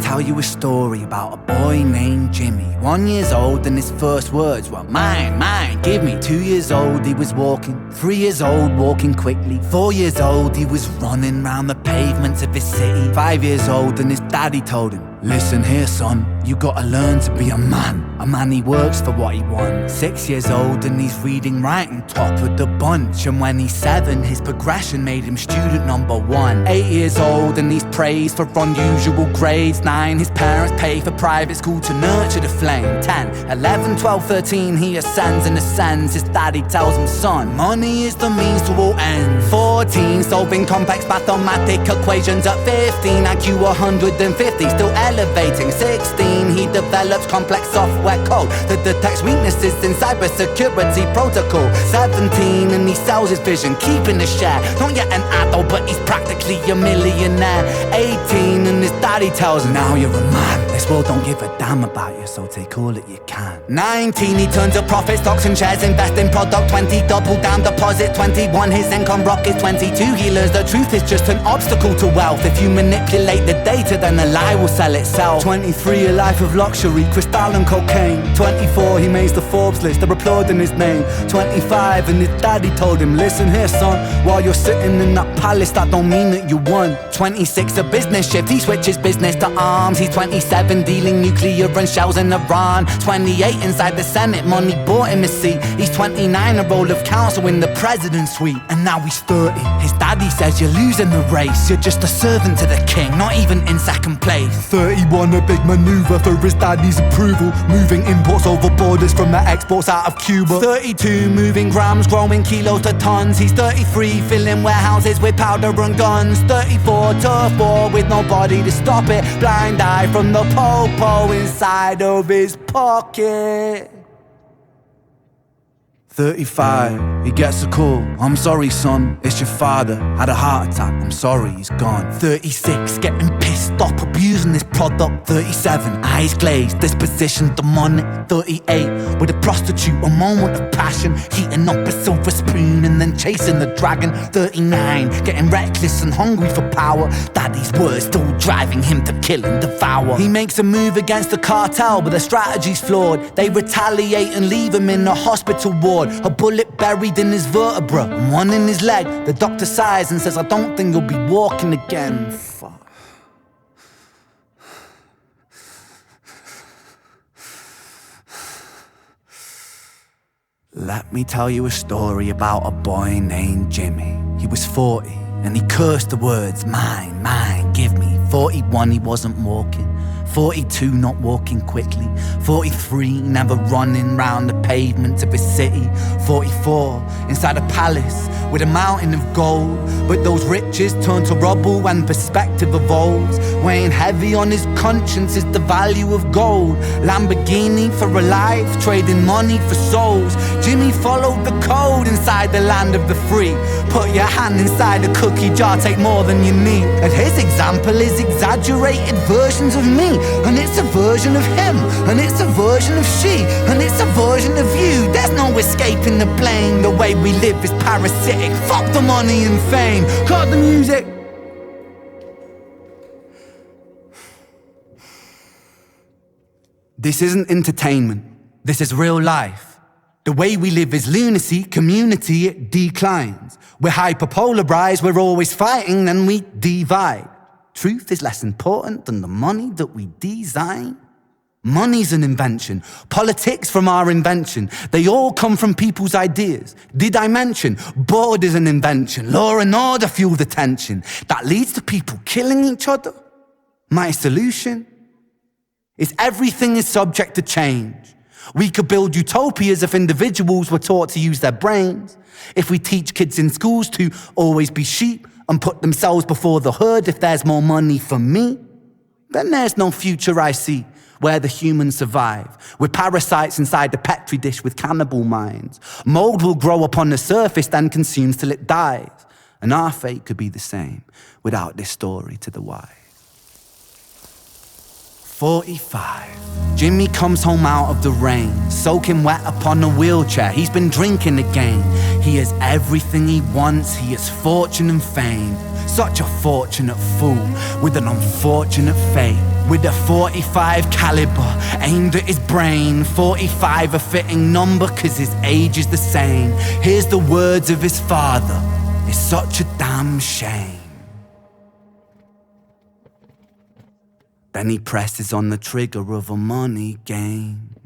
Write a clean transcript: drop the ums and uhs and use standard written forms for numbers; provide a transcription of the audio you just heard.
tell you a story about a boy named Jimmy. 1 year old and his first words were mine, mine, give me. 2 years old he was walking, 3 years old walking quickly. 4 years old he was running round the pavements of his city. 5 years old and his daddy told him, listen here son, you gotta learn to be a man he works for what he wants. 6 years old and he's reading, writing, top of the bunch. And when he's 7, his progression made him student number 1. 8 years old and he's praised for unusual grades. 9, his parents pay for private school to nurture the flame. 10, 11, 12, 13, he ascends and ascends. His daddy tells him, son, money is the means to all ends. 14, solving complex mathematic equations. At 15, IQ 150, still elevating. 16, he develops complex software code that detects weaknesses in cybersecurity protocol. 17, and he sells his vision, keeping a share. Not yet an adult, but he's practically a millionaire. 18, and his daddy tells him, now you're a man. This world don't give a damn about you, so take all that you can. 19, he turns a profit, stocks and shares, invest in product. 20, double down deposit. 21, his income rockets. 22, he learns the truth is just an obstacle to wealth. If you manipulate the data, then a lie will sell itself. 23, a life of luxury, crystal and cocaine. 24, he makes the Forbes list, they're applauding his name. 25, and his daddy told him, listen here son, while you're sitting in that palace, that don't mean that you won. 26, a business shift, he switches business to arms. He's 27, dealing nuclear and shells in Iran. 28, inside the Senate, money bought him a seat. He's 29, a role of counsel in the president's suite. And now he's 30, his daddy says you're losing the race. You're just a servant to the king, not even in second place. 31, a big maneuver for his daddy's approval, moving imports over borders from the exports out of Cuba. 32, moving grams, growing kilos to tons. He's 33, filling warehouses with powder and guns. 34, turf war with nobody to stop it. Blind eye from the popo inside of his pocket. 35, he gets a call, I'm sorry son, it's your father, had a heart attack, I'm sorry, he's gone. 36, getting pissed off, abusing this product. 37, eyes glazed, disposition demonic. 38, with a prostitute, a moment of passion, heating up a silver spoon and then chasing the dragon. 39, getting reckless and hungry for power, daddy's words still driving him to kill and devour. He makes a move against the cartel, but the strategy's flawed. They retaliate and leave him in a hospital ward. A bullet buried in his vertebra and one in his leg. The doctor sighs and says, I don't think you'll be walking again. Fuck. Let me tell you a story about a boy named Jimmy. He was 40 and he cursed the words, mine, mine, give me. 41, he wasn't walking. 42, not walking quickly. 43, never running round the pavements of his city. 44, inside a palace with a mountain of gold. But those riches turn to rubble when perspective evolves. Weighing heavy on his conscience is the value of gold. Lamborghini for a life, trading money for souls. Jimmy followed the code inside the land of the free. Put your hand inside a cookie jar, take more than you need. And his example is exaggerated versions of me. And it's a version of him, and it's a version of she, and it's a version of you. There's no escaping the blame. The way we live is parasitic. Fuck the money and fame. Cut the music. This isn't entertainment. This is real life. The way we live is lunacy, community, it declines. We're hyperpolarized, we're always fighting, then we divide. Truth is less important than the money that we design. Money's an invention, politics from our invention. They all come from people's ideas. Did I mention board is an invention? Law and order fuel the tension that leads to people killing each other. My solution is everything is subject to change. We could build utopias if individuals were taught to use their brains. If we teach kids in schools to always be sheep and put themselves before the herd. If there's more money for me, then there's no future I see where the humans survive. We're parasites inside the petri dish with cannibal minds. Mold will grow upon the surface, then consumes till it dies. And our fate could be the same without this story to the wise. 45. Jimmy comes home out of the rain, soaking wet upon a wheelchair. He's been drinking again. He has everything he wants. He has fortune and fame. Such a fortunate fool with an unfortunate fate. with a 45 caliber aimed at his brain. 45 a fitting number cause his age is the same. Here's the words of his father, it's such a damn shame. Then he presses on the trigger of a money game.